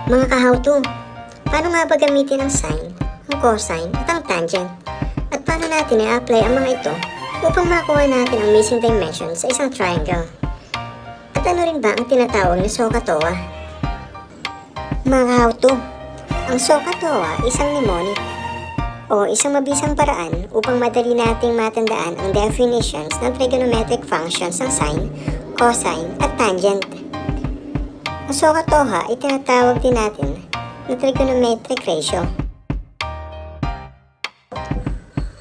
Mga ka-how-to, paano nga ba gamitin ang sine, ang cosine at ang tangent? At paano natin i-apply ang mga ito upang makuha natin ang missing dimension sa isang triangle? At ano rin ba ang tinatawag na SOHCAHTOA? Mga ka-how-to, ang SOHCAHTOA isang mnemonic o isang mabisang paraan upang madali nating matandaan ang definitions ng trigonometric functions ng sine, cosine at tangent. Ang SOHCAHTOA ay tinatawag din natin na trigonometric ratio.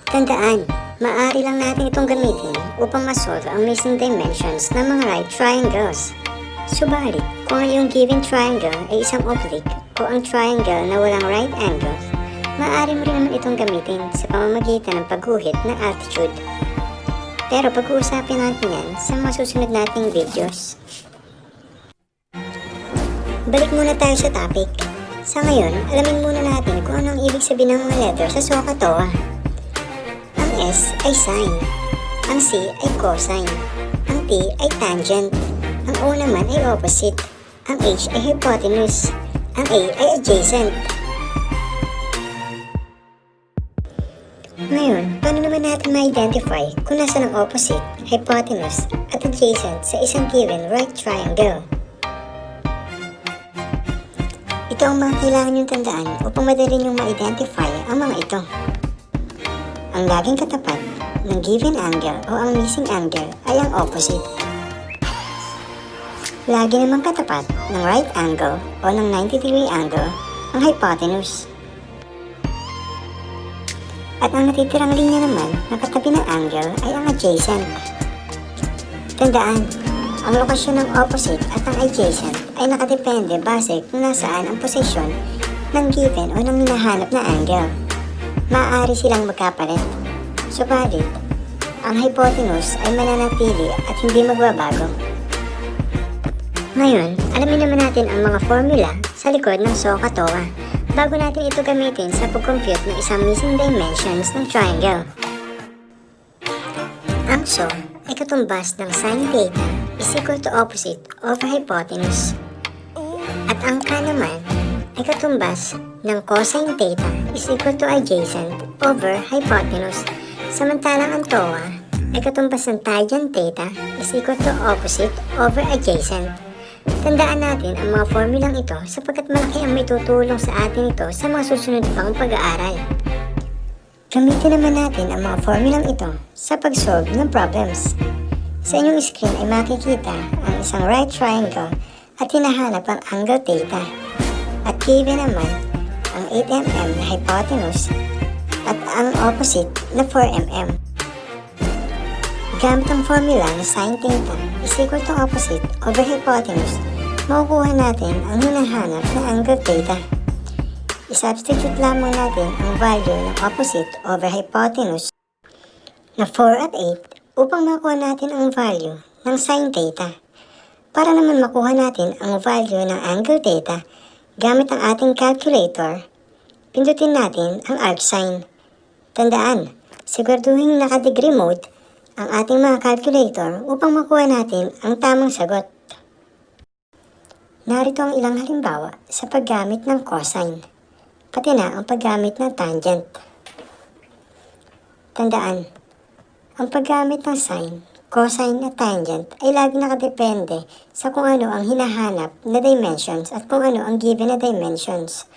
Tandaan, maaari lang natin itong gamitin upang masolve ang missing dimensions ng mga right triangles. Subalit, kung ang iyong given triangle ay isang oblique o ang triangle na walang right angles, maaari mo rin naman itong gamitin sa pamamagitan ng pagguhit ng altitude. Pero pag-uusapin natin yan sa mga susunod nating videos. Balik muna tayo sa topic. Sa ngayon, alamin muna natin kung ano ang ibig sabihin ng mga letter sa SOHCAHTOA. Ang S ay sine, ang C ay cosine, ang T ay tangent, ang O naman ay opposite, ang H ay hypotenuse, ang A ay adjacent. Ngayon, paano naman natin ma-identify kung nasaan ang opposite, hypotenuse, at adjacent sa isang given right triangle? Ito ang mga kailangan niyong tandaan upang madali niyong ma-identify ang mga ito. Ang laging katapat ng given angle o ang missing angle ay ang opposite. Lagi namang katapat ng right angle o ng 90-degree angle ang hypotenuse. At ang natitirang linya naman na katabi ng angle ay ang adjacent. Tandaan, ang lokasyon ng opposite at ang adjacent ay nakadepende base kung nasaan ang posisyon ng given o ng hinahanap na angle. Maaari silang magkapalit. Subalit, ang hypotenuse ay mananatili at hindi magbabago. Ngayon, alamin naman natin ang mga formula sa likod ng SOHCAHTOA bago natin ito gamitin sa pag-compute ng isang missing dimensions ng triangle. Ang SO ay katumbas ng sine theta is equal to opposite over hypotenuse. At ang K naman ay katumbas ng cosine theta is equal to adjacent over hypotenuse. Samantalang ang TOA ay katumbas ng tangent theta is equal to opposite over adjacent. Tandaan natin ang mga formulang ito sapagkat malaki ang may tutulong sa atin ito sa mga susunod pang pag-aaral. Gamitin naman natin ang mga formulang ito sa pag-solve ng problems. Sa inyong screen ay makikita ang isang right triangle at hinahanap ang angle theta. At given naman ang 8 mm na hypotenuse at ang opposite na 4 mm. Gamit ang formula na sine theta is equal to opposite over hypotenuse, makukuha natin ang hinahanap na angle theta. I-substitute lamang natin ang value ng opposite over hypotenuse na 4 at 8 upang makuha natin ang value ng sine theta. Para naman makuha natin ang value ng angle theta gamit ang ating calculator, pindutin natin ang arcsine. Tandaan, siguraduhin naka-degree mode ang ating mga calculator upang makuha natin ang tamang sagot. Narito ang ilang halimbawa sa paggamit ng cosine, pati na ang paggamit ng tangent. Tandaan, ang paggamit ng sine, cosine at tangent ay lagi nakadepende sa kung ano ang hinahanap na dimensions at kung ano ang given na dimensions.